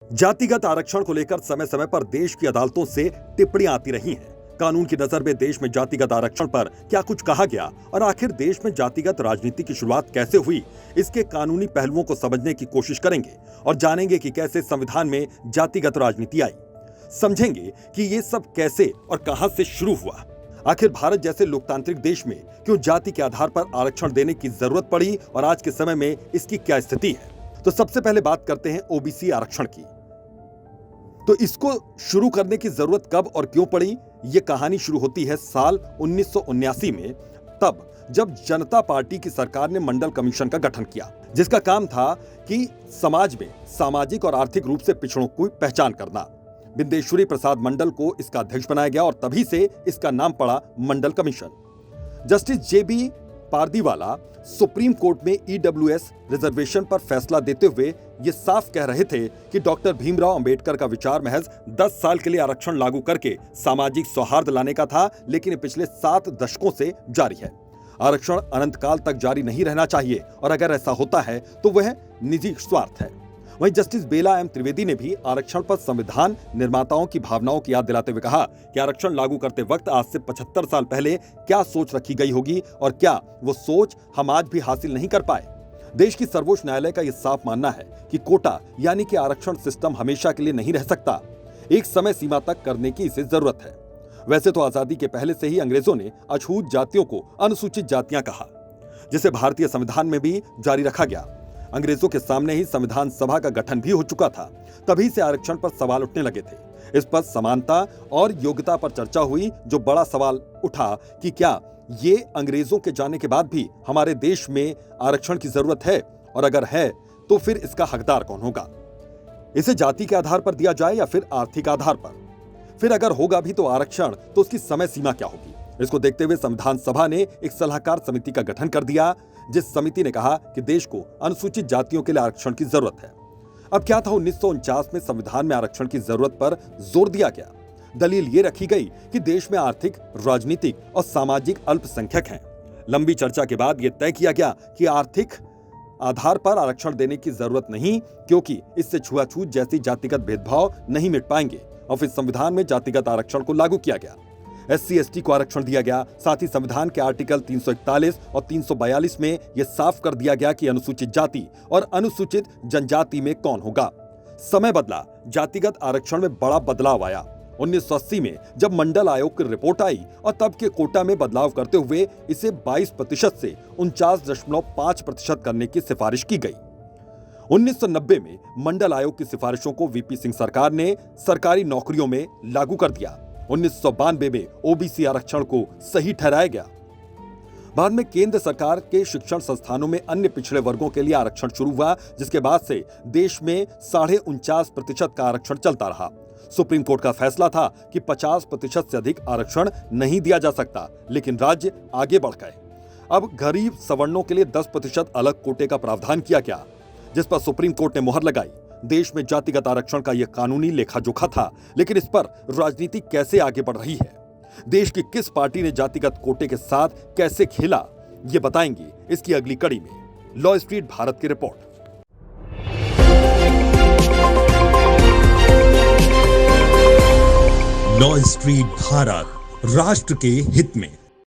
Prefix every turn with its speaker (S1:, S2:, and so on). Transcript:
S1: जातिगत आरक्षण को लेकर समय समय पर देश की अदालतों से टिप्पणियां आती रही हैं। कानून की नजर में देश में जातिगत आरक्षण पर क्या कुछ कहा गया और आखिर देश में जातिगत राजनीति की शुरुआत कैसे हुई, इसके कानूनी पहलुओं को समझने की कोशिश करेंगे और जानेंगे कि कैसे संविधान में जातिगत राजनीति आई। समझेंगे कि ये सब कैसे और कहां से शुरू हुआ। आखिर भारत जैसे लोकतांत्रिक देश में क्यों जाति के आधार पर आरक्षण देने की जरूरत पड़ी और आज के समय में इसकी क्या स्थिति है। तो सबसे पहले बात करते हैं ओबीसी आरक्षण की। तो इसको शुरू करने की जरूरत कब और क्यों पड़ी, ये कहानी शुरू होती है साल 1979 में, तब जब जनता पार्टी की सरकार ने मंडल कमीशन का गठन किया, जिसका काम था कि समाज में सामाजिक और आर्थिक रूप से पिछड़ों की पहचान करना। बिंदेश्वरी प्रसाद मंडल को इसका अध्यक्ष बनाया गया और तभी से इसका नाम पड़ा मंडल कमीशन। जस्टिस जेबी पारदीवाला सुप्रीम कोर्ट में ईडब्ल्यूएस रिजर्वेशन पर फैसला देते हुए ये साफ कह रहे थे कि डॉक्टर भीमराव अंबेडकर का विचार महज 10 साल के लिए आरक्षण लागू करके सामाजिक सौहार्द लाने का था, लेकिन पिछले 7 दशकों से जारी है। आरक्षण अनंत काल तक जारी नहीं रहना चाहिए और अगर ऐसा होता है तो वह निजी स्वार्थ है। वहीं जस्टिस बेला एम त्रिवेदी ने भी आरक्षण पर संविधान निर्माताओं की भावनाओं की याद दिलाते हुए कहा कि आरक्षण लागू करते वक्त आज से 75 साल पहले क्या सोच रखी गई होगी और क्या वो सोच हम आज भी हासिल नहीं कर पाए। देश की सर्वोच्च न्यायालय का यह साफ मानना है कि कोटा यानी कि आरक्षण सिस्टम हमेशा के लिए नहीं रह सकता, एक समय सीमा तक करने की इसे जरूरत है। वैसे तो आजादी के पहले से ही अंग्रेजों ने अछूत जातियों को अनुसूचित जातियां कहा, जिसे भारतीय संविधान में भी जारी रखा गया। अंग्रेजों के सामने ही संविधान सभा का गठन भी हो चुका था, तभी से आरक्षण पर सवाल उठने लगे थे। इस पर समानता और योग्यता पर चर्चा हुई, जो बड़ा सवाल उठा कि क्या ये अंग्रेजों के जाने के बाद भी हमारे देश में आरक्षण की जरूरत है, और अगर है तो फिर इसका हकदार कौन होगा। इसे जाति के आधार पर दिया जाए या फिर आर्थिक आधार पर, फिर अगर होगा भी तो आरक्षण, तो उसकी समय सीमा क्या होगी। इसको देखते हुए संविधान सभा ने एक सलाहकार समिति का गठन कर दिया, जिस समिति ने कहा कि देश को अनुसूचित जातियों के लिए आरक्षण की जरूरत है। अब क्या था, 1949 में संविधान में आरक्षण की जरूरत पर जोर दिया गया। दलील ये रखी गई कि देश में आर्थिक, राजनीतिक और सामाजिक अल्पसंख्यक हैं। लंबी चर्चा के बाद यह तय किया गया कि आर्थिक आधार पर आरक्षण देने की जरूरत नहीं, क्योंकि इससे छुआछूत जैसी जातिगत भेदभाव नहीं मिट पाएंगे, और फिर संविधान में जातिगत आरक्षण को लागू किया गया। SC/ST को आरक्षण दिया गया। साथ ही संविधान के आर्टिकल 341 और 342 में यह साफ कर दिया गया कि अनुसूचित जाति और अनुसूचित जनजाति में कौन होगा। समय बदला, जातिगत आरक्षण में बड़ा बदलाव आया। 1980 में जब मंडल आयोग की रिपोर्ट आई और तब के कोटा में बदलाव करते हुए इसे 22% से 49.5% करने की सिफारिश की गई। 1990 में मंडल आयोग की सिफारिशों को VP सिंह सरकार ने सरकारी नौकरियों में लागू कर दिया। 1992 में ओबीसी आरक्षण को सही ठहराया गया। बाद में केंद्र सरकार के शिक्षण संस्थानों में अन्य पिछड़े वर्गों के लिए आरक्षण शुरू हुआ, जिसके बाद से देश में 49.5% का आरक्षण चलता रहा। सुप्रीम कोर्ट का फैसला था कि 50% से अधिक आरक्षण नहीं दिया जा सकता, लेकिन राज्य आगे बढ़ गए। अब गरीब सवर्णों के लिए 10% अलग कोटे का प्रावधान किया गया, जिस पर सुप्रीम कोर्ट ने मुहर लगाई। देश में जातिगत आरक्षण का यह कानूनी लेखा जोखा था, लेकिन इस पर राजनीति कैसे आगे बढ़ रही है, देश की किस पार्टी ने जातिगत कोटे के साथ कैसे खेला, ये बताएंगे इसकी अगली कड़ी में लॉ स्ट्रीट भारत की रिपोर्ट।
S2: लॉ स्ट्रीट भारत, राष्ट्र के हित में।